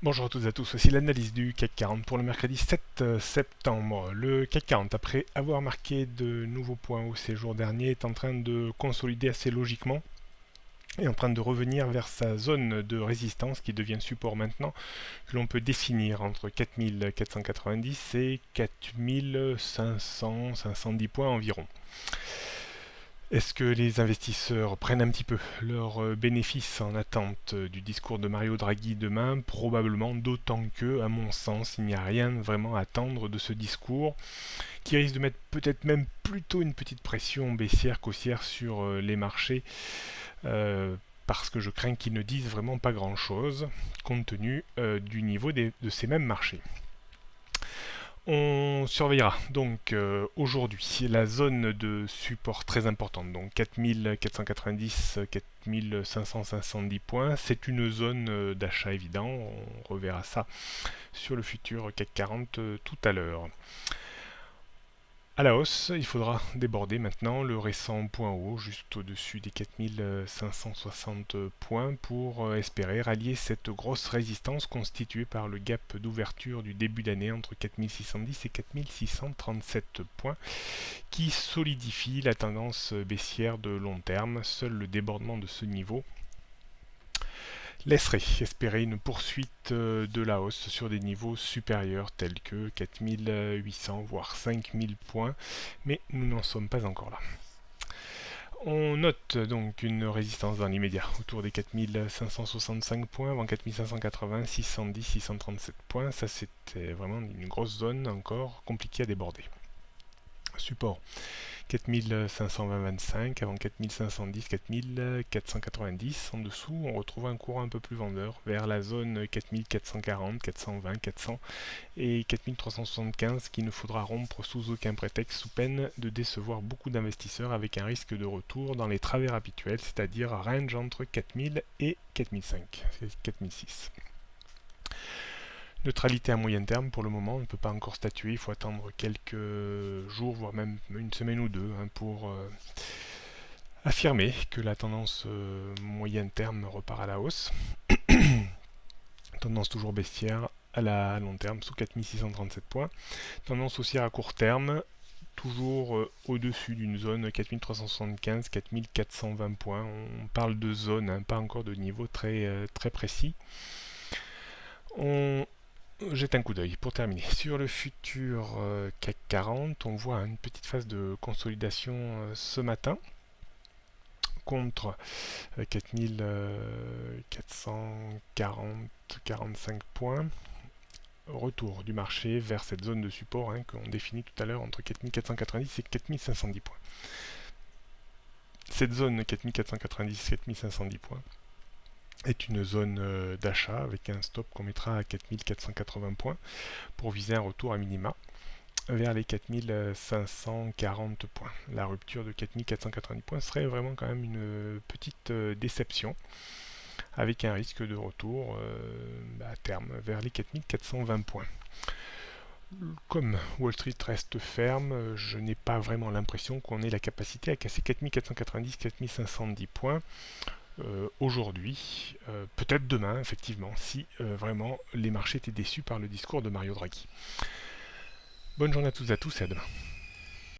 Bonjour à toutes et à tous, voici l'analyse du CAC 40 pour le mercredi 7 septembre. Le CAC 40, après avoir marqué de nouveaux points hauts ces jours derniers, est en train de consolider assez logiquement et en train de revenir vers sa zone de résistance qui devient support maintenant, que l'on peut définir entre 4490 et 4500, 510 points environ. Est-ce que les investisseurs prennent un petit peu leurs bénéfices en attente du discours de Mario Draghi demain? Probablement, d'autant que, à mon sens, il n'y a rien vraiment à attendre de ce discours qui risque de mettre peut-être même plutôt une petite pression baissière qu'haussière sur les marchés parce que je crains qu'ils ne disent vraiment pas grand-chose compte tenu du niveau de ces mêmes marchés. On surveillera donc aujourd'hui la zone de support très importante, donc 4490, 4500, 510 points. C'est une zone d'achat évident, on reverra ça sur le futur CAC 40 tout à l'heure. À la hausse, il faudra déborder maintenant le récent point haut, juste au-dessus des 4560 points, pour espérer rallier cette grosse résistance constituée par le gap d'ouverture du début d'année entre 4610 et 4637 points, qui solidifie la tendance baissière de long terme. Seul le débordement de ce niveau laisserait espérer une poursuite de la hausse sur des niveaux supérieurs tels que 4800 voire 5000 points, mais nous n'en sommes pas encore là. On note donc une résistance dans l'immédiat autour des 4565 points avant 4580, 610, 637 points. Ça, c'était vraiment une grosse zone encore compliquée à déborder. Support 4520-25 avant 4510, 4490. En dessous, on retrouve un courant un peu plus vendeur vers la zone 4440, 420, 400 et 4375 qu'il ne faudra rompre sous aucun prétexte sous peine de décevoir beaucoup d'investisseurs avec un risque de retour dans les travers habituels, c'est-à-dire un range entre 4000 et 4005, 4006. Neutralité à moyen terme pour le moment, on ne peut pas encore statuer, il faut attendre quelques jours, voire même une semaine ou deux pour affirmer que la tendance moyen terme repart à la hausse. Tendance toujours baissière à long terme sous 4637 points. Tendance haussière à court terme, toujours au-dessus d'une zone 4375, 4420 points. On parle de zone, pas encore de niveau très précis. On jette un coup d'œil pour terminer. Sur le futur CAC 40, on voit une petite phase de consolidation ce matin contre 4440-45 points. Retour du marché vers cette zone de support qu'on définit tout à l'heure entre 4490 et 4510 points. Cette zone 4490-4510 points est une zone d'achat avec un stop qu'on mettra à 4480 points pour viser un retour à minima vers les 4540 points. La rupture de 4490 points serait vraiment quand même une petite déception avec un risque de retour à terme vers les 4420 points. Comme Wall Street reste ferme, je n'ai pas vraiment l'impression qu'on ait la capacité à casser 4490-4510 points aujourd'hui, peut-être demain effectivement, si vraiment les marchés étaient déçus par le discours de Mario Draghi. Bonne journée à toutes et à tous et à demain.